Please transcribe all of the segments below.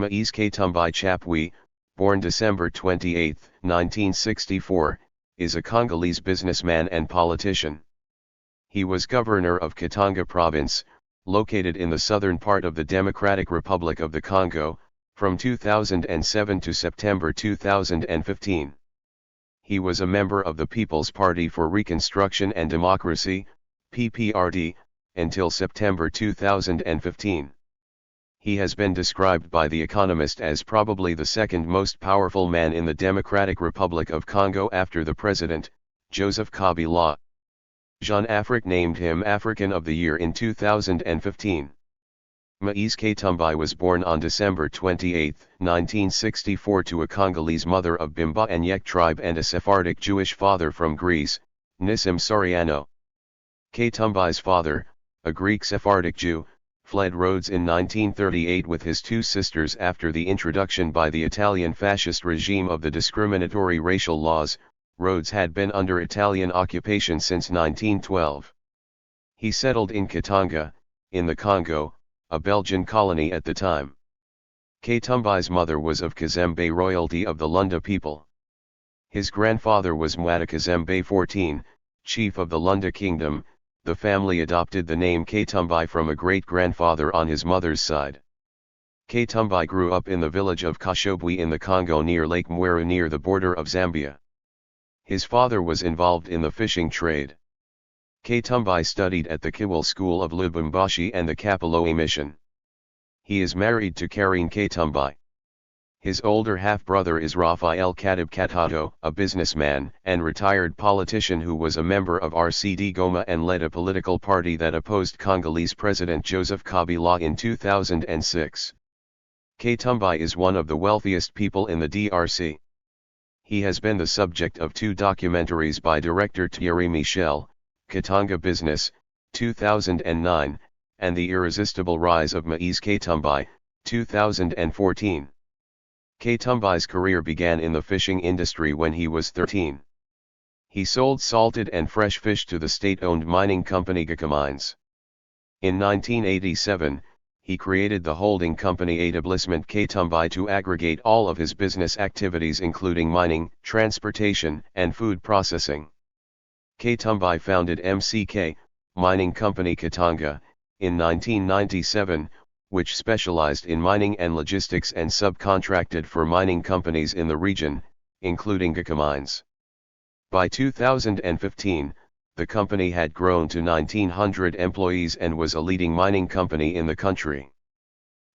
Moïse Katumbi Chapwe, born December 28, 1964, is a Congolese businessman and politician. He was Governor of Katanga Province, located in the southern part of the Democratic Republic of the Congo, from 2007 to September 2015. He was a member of the People's Party for Reconstruction and Democracy, PPRD, until September 2015. He has been described by The Economist as probably the second most powerful man in the Democratic Republic of Congo after the president, Joseph Kabila. Jeune Afrique named him African of the Year in 2015. Moïse Katumbi was born on December 28, 1964 to a Congolese mother of Bimba and Yek tribe and a Sephardic Jewish father from Greece, Nissim Soriano. Katumbi's father, a Greek Sephardic Jew, fled Rhodes in 1938 with his two sisters after the introduction by the Italian fascist regime of the discriminatory racial laws. Rhodes had been under Italian occupation since 1912. He settled in Katanga, in the Congo, a Belgian colony at the time. Katumbi's mother was of Kazembe royalty of the Lunda people. His grandfather was Mwada Kazembe XIV, chief of the Lunda kingdom. The family adopted the name Katumbi from a great-grandfather on his mother's side. Katumbi grew up in the village of Kashobwe in the Congo near Lake Mweru near the border of Zambia. His father was involved in the fishing trade. Katumbi studied at the Kiwele School of Lubumbashi and the Kapolowe mission. He is married to Carine Katumbi. His older half-brother is Raphael Katebe Katoto, a businessman and retired politician who was a member of RCD-Goma and led a political party that opposed Congolese President Joseph Kabila in 2006. Katumbi is one of the wealthiest people in the DRC. He has been the subject of two documentaries by director Thierry Michel, Katanga Business, 2009, and The Irresistible Rise of Moïse Katumbi, 2014. Katumbi's career began in the fishing industry when he was 13. He sold salted and fresh fish to the state-owned mining company GK Mines. In 1987, he created the holding company Établissement Katumbi to aggregate all of his business activities including mining, transportation, and food processing. Katumbi founded MCK, mining company Katanga, in 1997, which specialized in mining and logistics and subcontracted for mining companies in the region, including GK Mines. By 2015, the company had grown to 1,900 employees and was a leading mining company in the country.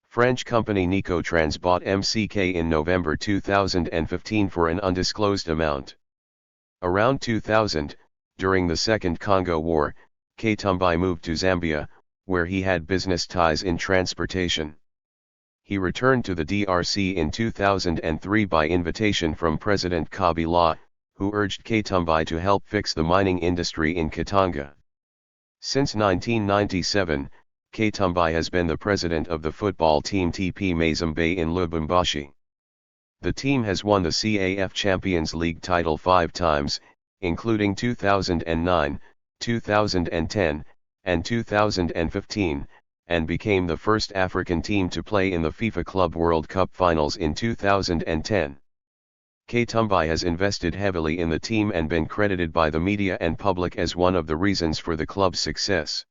French company Nicotrans bought MCK in November 2015 for an undisclosed amount. Around 2000, during the Second Congo War, Katumbi moved to Zambia, where he had business ties in transportation. He returned to the DRC in 2003 by invitation from President Kabila, who urged Katumbi to help fix the mining industry in Katanga. Since 1997, Katumbi has been the president of the football team TP Mazembe in Lubumbashi. The team has won the CAF Champions League title 5 times, including 2009, 2010, and 2015, and became the first African team to play in the FIFA Club World Cup Finals in 2010. Katumbi has invested heavily in the team and been credited by the media and public as one of the reasons for the club's success.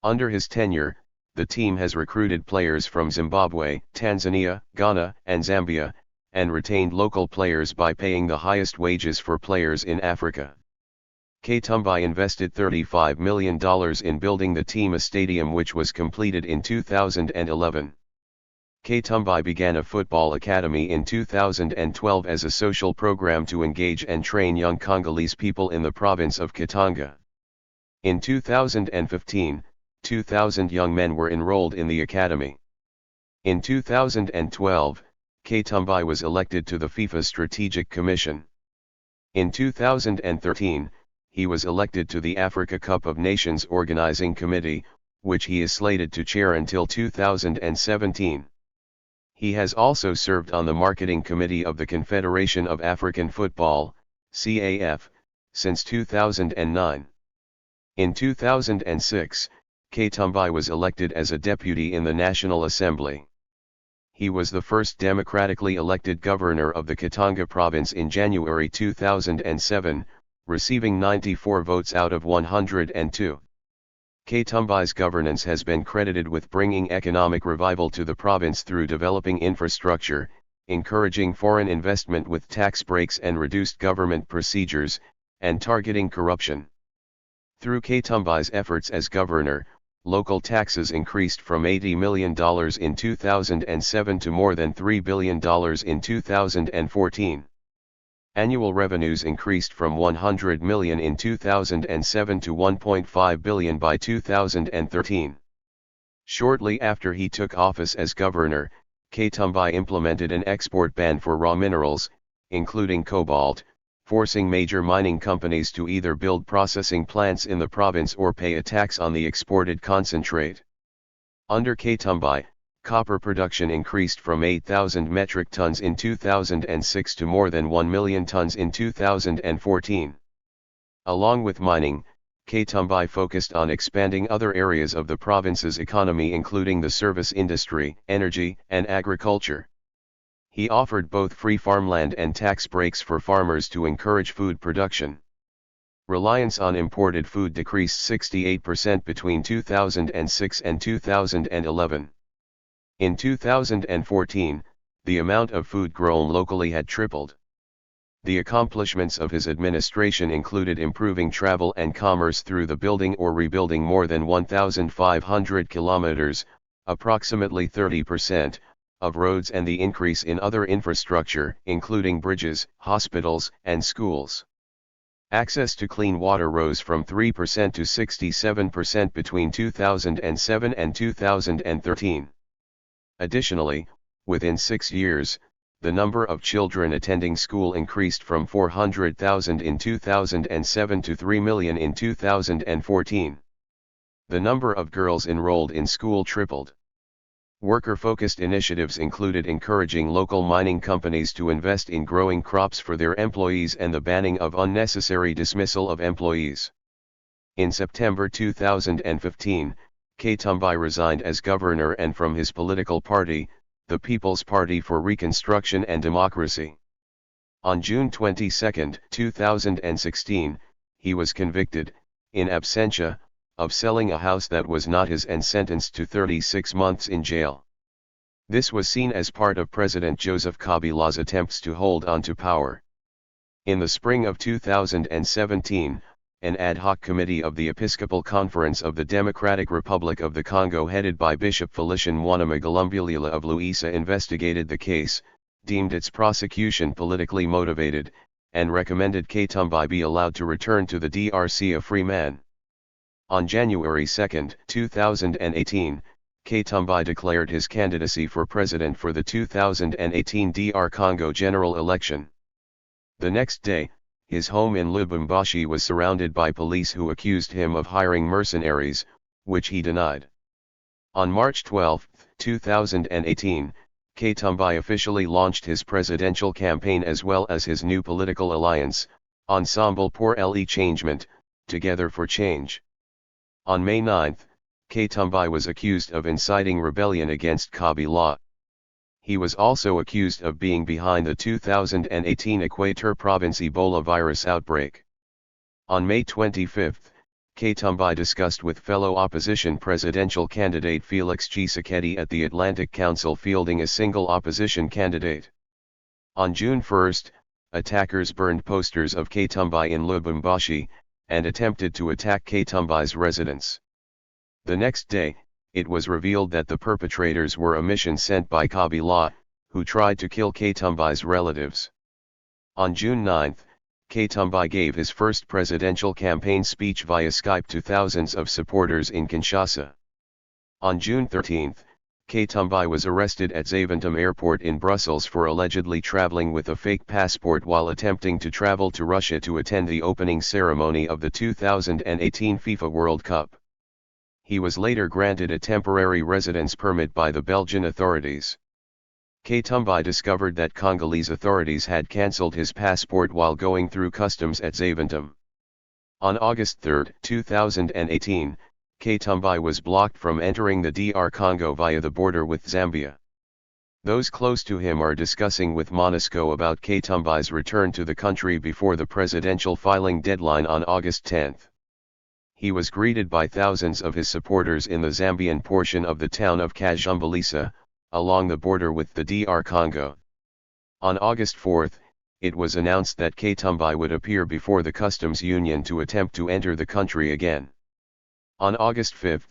Under his tenure, the team has recruited players from Zimbabwe, Tanzania, Ghana, and Zambia, and retained local players by paying the highest wages for players in Africa. Katumbi invested $35 million in building the team a stadium which was completed in 2011. Katumbi began a football academy in 2012 as a social program to engage and train young Congolese people in the province of Katanga. In 2015, 2,000 young men were enrolled in the academy. In 2012, Katumbi was elected to the FIFA Strategic Commission. In 2013, he was elected to the Africa Cup of Nations Organizing Committee, which he is slated to chair until 2017. He has also served on the Marketing Committee of the Confederation of African Football, CAF, since 2009. In 2006, Katumbi was elected as a deputy in the National Assembly. He was the first democratically elected governor of the Katanga Province in January 2007, receiving 94 votes out of 102. Katumbi's governance has been credited with bringing economic revival to the province through developing infrastructure, encouraging foreign investment with tax breaks and reduced government procedures, and targeting corruption. Through Katumbi's efforts as governor, local taxes increased from $80 million in 2007 to more than $3 billion in 2014. Annual revenues increased from $100 million in 2007 to $1.5 billion by 2013. Shortly after he took office as governor, Katumbi implemented an export ban for raw minerals, including cobalt, forcing major mining companies to either build processing plants in the province or pay a tax on the exported concentrate. Under Katumbi, copper production increased from 8,000 metric tons in 2006 to more than 1 million tons in 2014. Along with mining, Katumbi focused on expanding other areas of the province's economy including the service industry, energy, and agriculture. He offered both free farmland and tax breaks for farmers to encourage food production. Reliance on imported food decreased 68% between 2006 and 2011. In 2014, the amount of food grown locally had tripled. The accomplishments of his administration included improving travel and commerce through the building or rebuilding more than 1,500 kilometers, approximately 30%, of roads and the increase in other infrastructure, including bridges, hospitals, and schools. Access to clean water rose from 3% to 67% between 2007 and 2013. Additionally, within 6 years, the number of children attending school increased from 400,000 in 2007 to 3 million in 2014. The number of girls enrolled in school tripled. Worker-focused initiatives included encouraging local mining companies to invest in growing crops for their employees and the banning of unnecessary dismissal of employees. In September 2015, Katumbi resigned as governor and from his political party, the People's Party for Reconstruction and Democracy. On June 22, 2016, he was convicted, in absentia, of selling a house that was not his and sentenced to 36 months in jail. This was seen as part of President Joseph Kabila's attempts to hold on to power. In the spring of 2017, an ad hoc committee of the Episcopal Conference of the Democratic Republic of the Congo headed by Bishop Felician Wanamagulumbulila of Luisa investigated the case, deemed its prosecution politically motivated, and recommended Katumbi be allowed to return to the DRC a free man. On January 2, 2018, Katumbi declared his candidacy for president for the 2018 DR Congo general election. The next day, his home in Lubumbashi was surrounded by police who accused him of hiring mercenaries, which he denied. On March 12, 2018, Katumbi officially launched his presidential campaign as well as his new political alliance, Ensemble pour le Changement, Together for Change. On May 9, Katumbi was accused of inciting rebellion against Kabila. He was also accused of being behind the 2018 Equateur Province Ebola virus outbreak. On May 25, Katumbi discussed with fellow opposition presidential candidate Felix Tshisekedi at the Atlantic Council fielding a single opposition candidate. On June 1, attackers burned posters of Katumbi in Lubumbashi, and attempted to attack Katumbi's residence. The next day, it was revealed that the perpetrators were a mission sent by Kabila, who tried to kill Katumbi's relatives. On June 9, Katumbi gave his first presidential campaign speech via Skype to thousands of supporters in Kinshasa. On June 13, Katumbi was arrested at Zaventem Airport in Brussels for allegedly traveling with a fake passport while attempting to travel to Russia to attend the opening ceremony of the 2018 FIFA World Cup. He was later granted a temporary residence permit by the Belgian authorities. Katumbi discovered that Congolese authorities had cancelled his passport while going through customs at Zaventem. On August 3, 2018, Katumbi was blocked from entering the DR Congo via the border with Zambia. Those close to him are discussing with MONUSCO about Katumbi's return to the country before the presidential filing deadline on August 10. He was greeted by thousands of his supporters in the Zambian portion of the town of Kajumbalisa, along the border with the DR Congo. On August 4, it was announced that Katumbi would appear before the customs union to attempt to enter the country again. On August 5,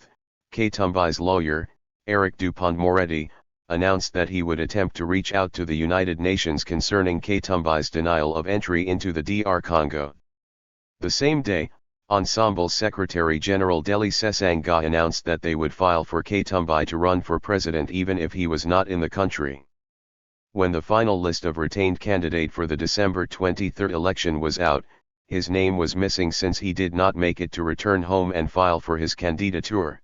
Katumbi's lawyer, Eric Dupont-Moretti, announced that he would attempt to reach out to the United Nations concerning Katumbi's denial of entry into the DR Congo. The same day, Ensemble's Secretary General Deli Sesanga announced that they would file for Katumbi to run for president even if he was not in the country. When the final list of retained candidate for the December 23 election was out, his name was missing since he did not make it to return home and file for his candidature.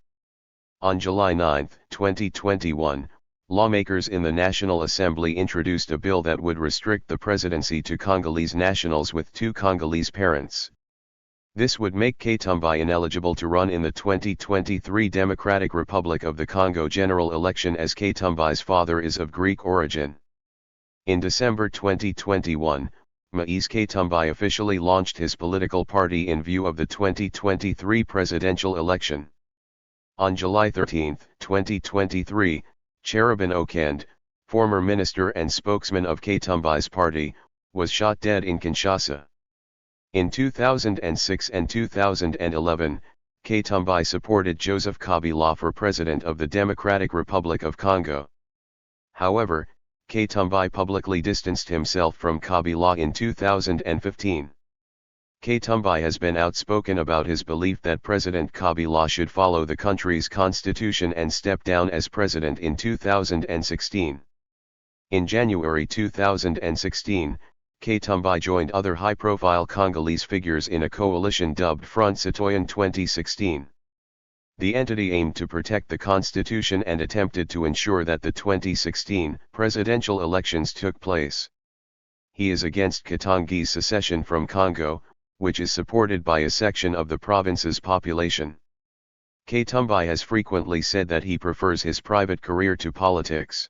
On July 9, 2021, lawmakers in the National Assembly introduced a bill that would restrict the presidency to Congolese nationals with 2 Congolese parents. This would make Katumbi ineligible to run in the 2023 Democratic Republic of the Congo general election as Katumbi's father is of Greek origin. In December 2021, Moïse Katumbi officially launched his political party in view of the 2023 presidential election. On July 13, 2023, Cherubin Okend, former minister and spokesman of Katumbi's party, was shot dead in Kinshasa. In 2006 and 2011, Katumbi supported Joseph Kabila for president of the Democratic Republic of Congo. However, Katumbi publicly distanced himself from Kabila in 2015. Katumbi has been outspoken about his belief that President Kabila should follow the country's constitution and step down as president in 2016. In January 2016, Katumbi joined other high-profile Congolese figures in a coalition dubbed Front Citoyen 2016. The entity aimed to protect the constitution and attempted to ensure that the 2016 presidential elections took place. He is against Katangi's secession from Congo, which is supported by a section of the province's population. Katumbi has frequently said that he prefers his private career to politics.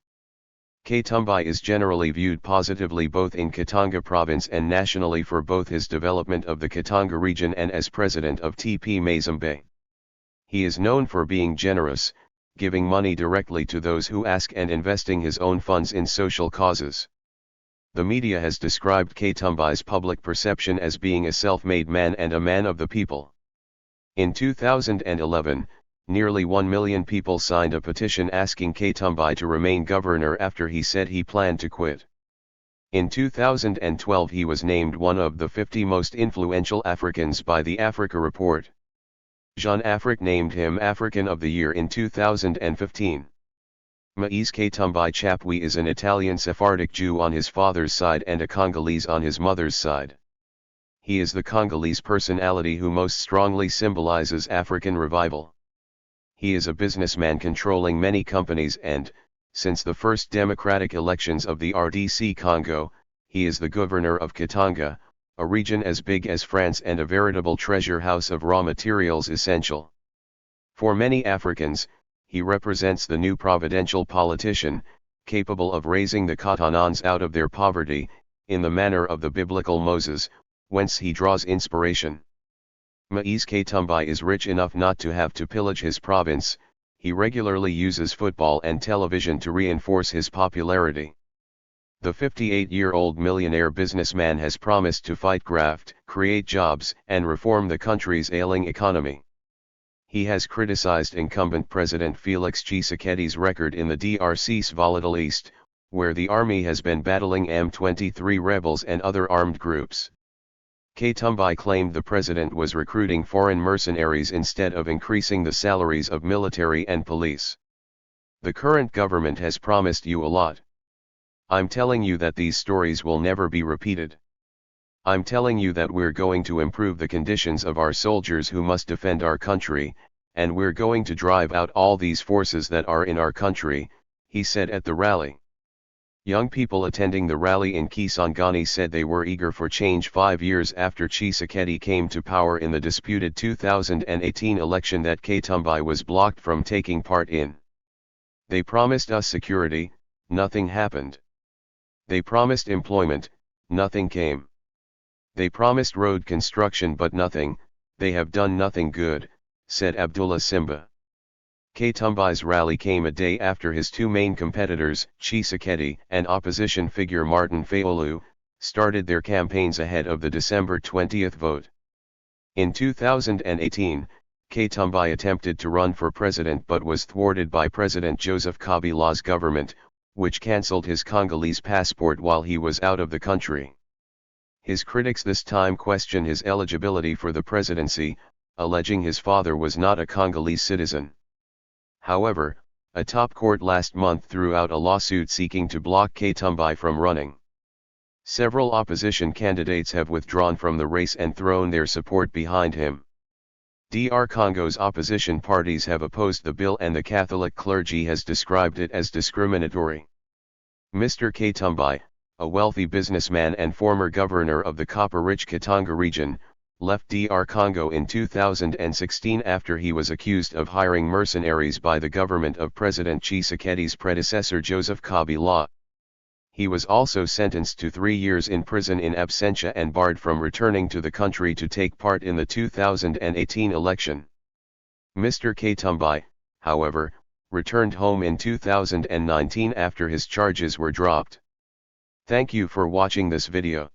Katumbi is generally viewed positively both in Katanga Province and nationally for both his development of the Katanga region and as president of TP Mazembe. He is known for being generous, giving money directly to those who ask and investing his own funds in social causes. The media has described Katumbi's public perception as being a self-made man and a man of the people. In 2011, nearly 1 million people signed a petition asking Katumbi to remain governor after he said he planned to quit. In 2012 he was named one of the 50 most influential Africans by the Africa Report. Jeune Afrique named him African of the Year in 2015. Moïse Katumbi Chapwe is an Italian Sephardic Jew on his father's side and a Congolese on his mother's side. He is the Congolese personality who most strongly symbolizes African revival. He is a businessman controlling many companies and, since the first democratic elections of the RDC Congo, he is the governor of Katanga, a region as big as France and a veritable treasure house of raw materials essential. For many Africans, he represents the new providential politician, capable of raising the Katanans out of their poverty, in the manner of the biblical Moses, whence he draws inspiration. Moïse Katumbi is rich enough not to have to pillage his province. He regularly uses football and television to reinforce his popularity. The 58-year-old millionaire businessman has promised to fight graft, create jobs, and reform the country's ailing economy. He has criticized incumbent President Félix Tshisekedi's record in the DRC's volatile east, where the army has been battling M23 rebels and other armed groups. Katumbi claimed the president was recruiting foreign mercenaries instead of increasing the salaries of military and police. The current government has promised you a lot. I'm telling you that these stories will never be repeated. I'm telling you that we're going to improve the conditions of our soldiers who must defend our country, and we're going to drive out all these forces that are in our country, he said at the rally. Young people attending the rally in Kisangani said they were eager for change 5 years after Tshisekedi came to power in the disputed 2018 election that Katumbi was blocked from taking part in. They promised us security, nothing happened. They promised employment, nothing came. They promised road construction but nothing, they have done nothing good, said Abdullah Simba. Katumbi's rally came a day after his two main competitors, Tshisekedi and opposition figure Martin Fayulu, started their campaigns ahead of the December 20 vote. In 2018, Katumbi attempted to run for president but was thwarted by President Joseph Kabila's government, which cancelled his Congolese passport while he was out of the country. His critics this time question his eligibility for the presidency, alleging his father was not a Congolese citizen. However, a top court last month threw out a lawsuit seeking to block Katumbi from running. Several opposition candidates have withdrawn from the race and thrown their support behind him. DR Congo's opposition parties have opposed the bill and the Catholic clergy has described it as discriminatory. Mr. Katumbi, a wealthy businessman and former governor of the copper-rich Katanga region, left DR Congo in 2016 after he was accused of hiring mercenaries by the government of President Tshisekedi's predecessor Joseph Kabila. He was also sentenced to 3 years in prison in absentia and barred from returning to the country to take part in the 2018 election. Mr. Katumbi, however, returned home in 2019 after his charges were dropped. Thank you for watching this video.